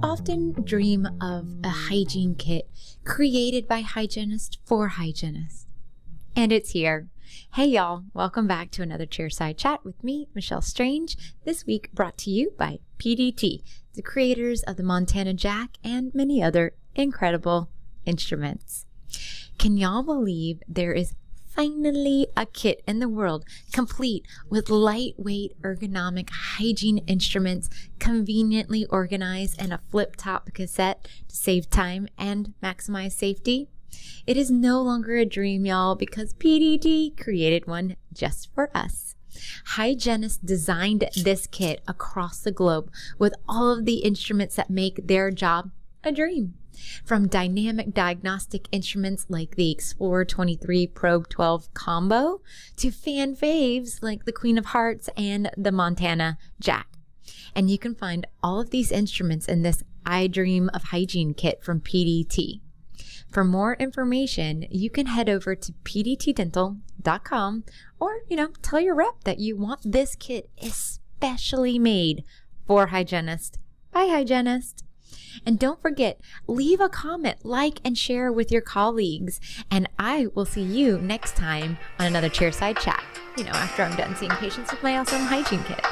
often dream of a hygiene kit created by hygienists for hygienists. And it's here. Hey y'all, welcome back to another Chairside Chat with me, Michelle Strange, this week brought to you by PDT, the creators of the Montana Jack and many other incredible instruments. Can y'all believe there is finally a kit in the world complete with lightweight ergonomic hygiene instruments conveniently organized in a flip-top cassette to save time and maximize safety? It is no longer a dream, y'all, because PDT created one just for us. Hygienists designed this kit across the globe with all of the instruments that make their job a dream. From dynamic diagnostic instruments like the Explorer 23 Probe 12 Combo to fan faves like the Queen of Hearts and the Montana Jack. And you can find all of these instruments in this I Dream of Hygiene Kit from PDT. For more information, you can head over to pdtdental.com or, tell your rep that you want this kit especially made for hygienists by hygienists. And don't forget, leave a comment, like, and share with your colleagues. And I will see you next time on another Chairside Chat, after I'm done seeing patients with my awesome hygiene kit.